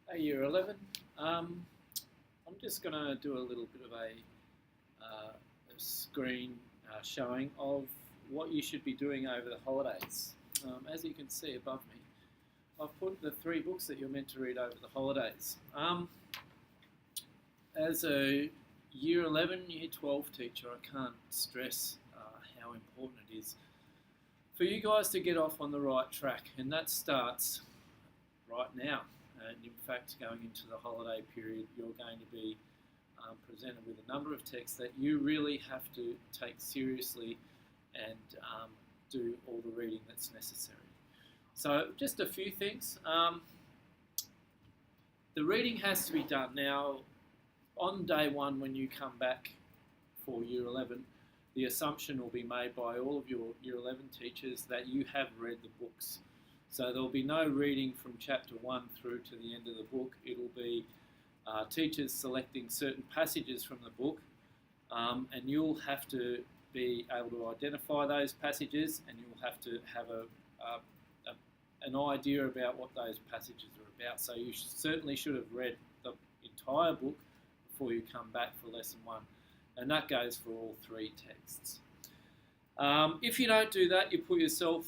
Hey, Year 11. I'm just going to do a little bit of a screen showing of what you should be doing over the holidays. As you can see above me, I've put the three books that you're meant to read over the holidays. As a Year 11, Year 12 teacher, I can't stress how important it is for you guys to get off on the right track, and that starts right now. And in fact, going into the holiday period, you're going to be presented with a number of texts that you really have to take seriously and do all the reading that's necessary. So just a few things. The reading has to be done. Now, on day one when you come back for Year 11, the assumption will be made by all of your Year 11 teachers that you have read the books. So there'll be no reading from chapter 1 through to the end of the book. It'll be teachers selecting certain passages from the book, and you'll have to be able to identify those passages, and you'll have to have an idea about what those passages are about. So you certainly should have read the entire book before you come back for lesson 1, and that goes for all three texts. If you don't do that, you put yourself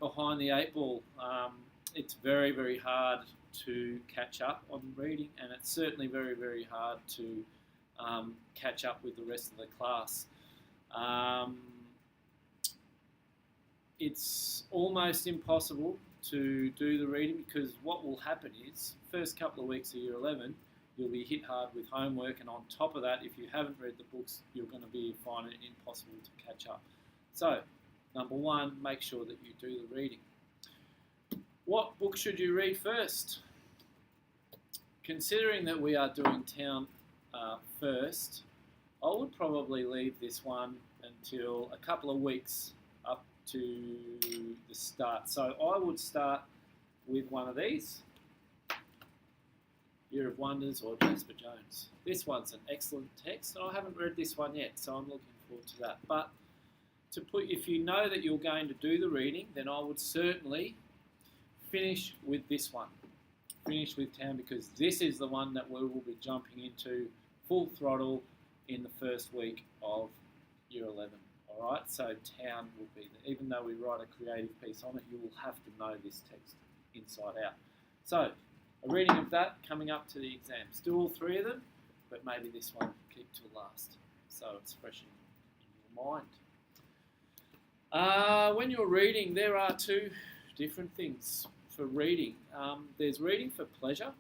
behind the eight ball. It's very, very hard to catch up on reading, and it's certainly very, very hard to catch up with the rest of the class. It's almost impossible to do the reading, because what will happen is, first couple of weeks of Year 11, you'll be hit hard with homework, and on top of that, if you haven't read the books, you're going to be finding it impossible to catch up. So, number one, make sure that you do the reading. What book should you read first? Considering that we are doing Town first, I would probably leave this one until a couple of weeks up to the start. So I would start with one of these, Year of Wonders or Jasper Jones. This one's an excellent text, and I haven't read this one yet, so I'm looking forward to that. But if you know that you're going to do the reading, then I would certainly finish with this one. Finish with Town, because this is the one that we will be jumping into full throttle in the first week of Year 11. All right, so Town will be there. Even though we write a creative piece on it, you will have to know this text inside out. So a reading of that coming up to the exams. Do all three of them, but maybe this one keep till last, so it's fresh in your mind. When you're reading, there are two different things for reading. There's reading for pleasure,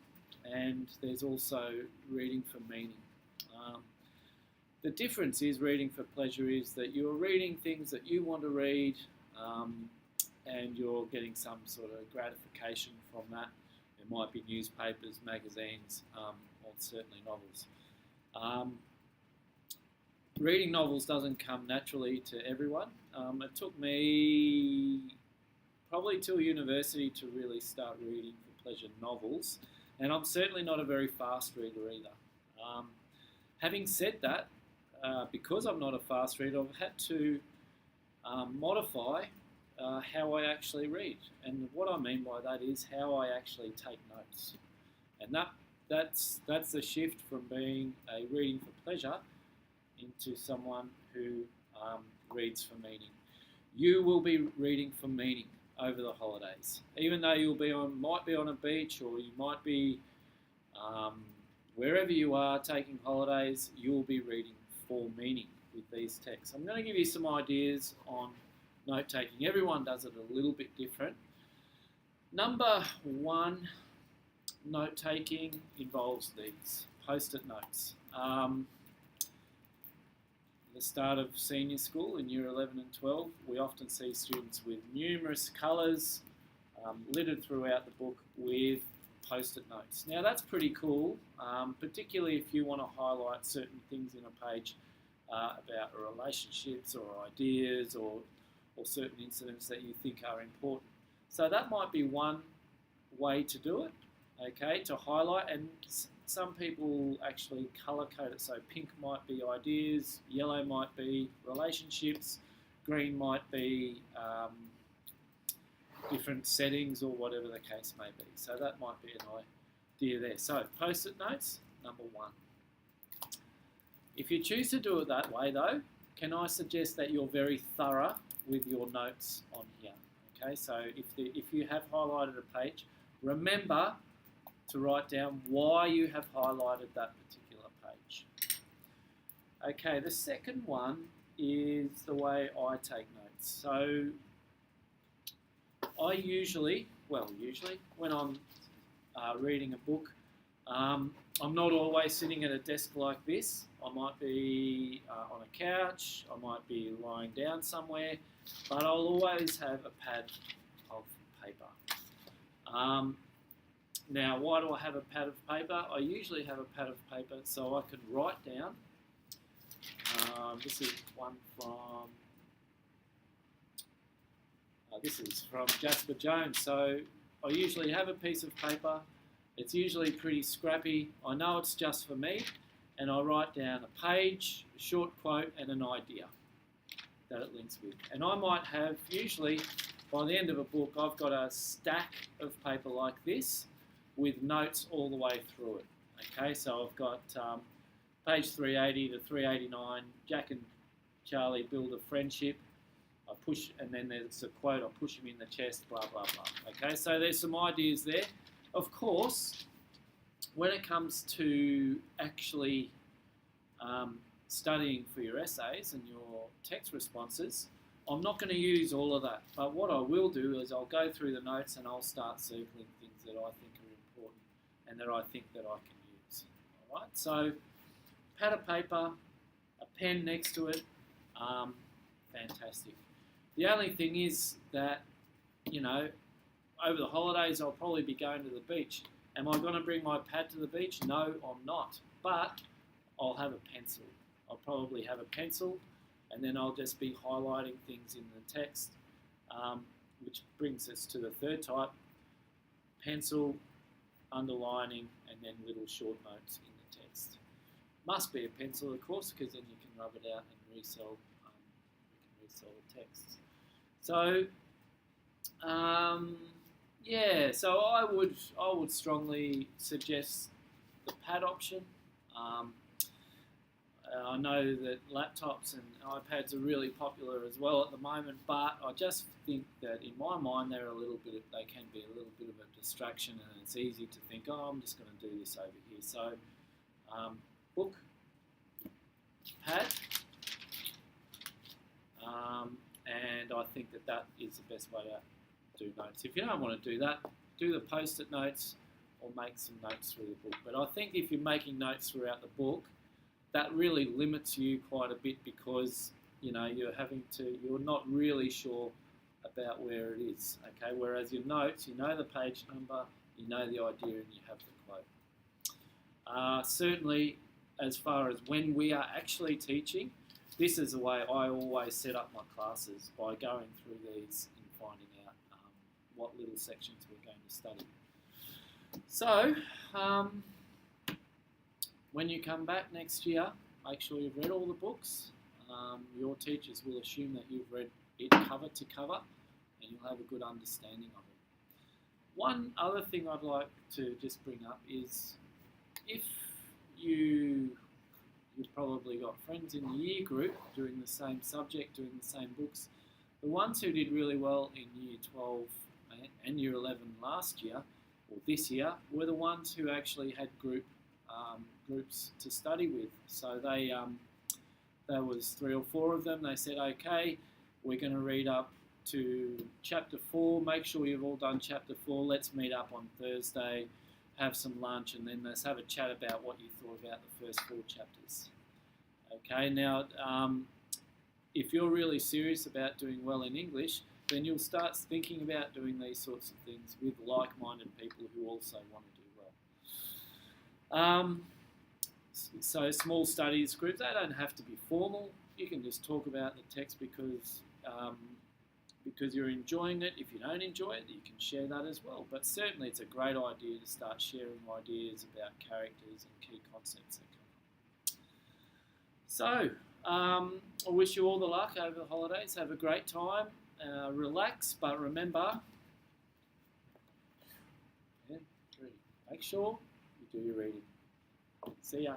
and there's also reading for meaning. The difference is, reading for pleasure is that you're reading things that you want to read, and you're getting some sort of gratification from that. It might be newspapers, magazines, or certainly novels. Reading novels doesn't come naturally to everyone. It took me probably till university to really start reading for pleasure novels, and I'm certainly not a very fast reader either. Having said that, because I'm not a fast reader, I've had to modify how I actually read, and what I mean by that is how I actually take notes, and that's the shift from being a reading for pleasure into someone who reads for meaning. You will be reading for meaning over the holidays, even though might be on a beach, or you might be wherever you are taking holidays. You'll be reading for meaning with these texts. I'm going to give you some ideas on note taking. Everyone does it a little bit different. Number one, note taking involves these post-it notes. The start of senior school in Year 11 and 12, we often see students with numerous colours littered throughout the book with post-it notes. Now that's pretty cool, particularly if you want to highlight certain things in a page about relationships or ideas or certain incidents that you think are important. So that might be one way to do it, okay, to highlight. And some people actually colour code it. So pink might be ideas, yellow might be relationships, green might be different settings or whatever the case may be. So that might be an idea there. So, post-it notes, number 1. If you choose to do it that way, though, can I suggest that you're very thorough with your notes on here? Okay, so if you have highlighted a page, remember to write down why you have highlighted that particular page. Okay, the second one is the way I take notes. So I usually, when I'm reading a book, I'm not always sitting at a desk like this. I might be on a couch, I might be lying down somewhere, but I'll always have a pad of paper. Now, why do I have a pad of paper? I usually have a pad of paper so I can write down. This is one from Jasper Jones. So I usually have a piece of paper. It's usually pretty scrappy. I know it's just for me, and I write down a page, a short quote, and an idea that it links with. And I might have, usually by the end of a book, I've got a stack of paper like this with notes all the way through it. Okay, so I've got page 380 to 389, Jack and Charlie build a friendship. I push, and then there's a quote, I push him in the chest, blah, blah, blah. Okay, so there's some ideas there. Of course, when it comes to actually studying for your essays and your text responses, I'm not going to use all of that. But what I will do is I'll go through the notes and I'll start circling things that I think are important and that I think that I can use. All right, so pad of paper, a pen next to it, fantastic. The only thing is that, over the holidays I'll probably be going to the beach. Am I going to bring my pad to the beach? No, I'm not. But I'll have a pencil. I'll probably have a pencil, and then I'll just be highlighting things in the text, which brings us to the third type, pencil, underlining, and then little short notes in the text. Must be a pencil, of course, because then you can rub it out and resell the texts. So, so I would strongly suggest the pad option. I know that laptops and iPads are really popular as well at the moment, but I just think that in my mind they can be a little bit of a distraction, and it's easy to think, I'm just going to do this over here. So, book, pad, and I think that is the best way to do notes. If you don't want to do that, do the post-it notes or make some notes through the book. But I think if you're making notes throughout the book, that really limits you quite a bit, because you're not really sure about where it is. Okay, whereas your notes, you know the page number, you know the idea, and you have the quote. Certainly, as far as when we are actually teaching, this is the way I always set up my classes, by going through these and finding out what little sections we're going to study. So, when you come back next year, make sure you've read all the books. Your teachers will assume that you've read it cover to cover, and you'll have a good understanding of it. One other thing I'd like to just bring up is, if you've probably got friends in the year group doing the same subject, doing the same books. The ones who did really well in Year 12 and Year 11 last year, or this year, were the ones who actually had groups to study with. So there was 3 or 4 of them. They said, okay, we're going to read up to chapter 4. Make sure you've all done chapter 4. Let's meet up on Thursday, have some lunch, and then let's have a chat about what you thought about the first 4 chapters. Okay, now, if you're really serious about doing well in English, then you'll start thinking about doing these sorts of things with like-minded people who also want to do well. So small studies groups, they don't have to be formal. You can just talk about the text because you're enjoying it. If you don't enjoy it, you can share that as well. But certainly it's a great idea to start sharing ideas about characters and key concepts that come up. So, I wish you all the luck over the holidays. Have a great time. Relax, but remember, make sure do your reading. See ya.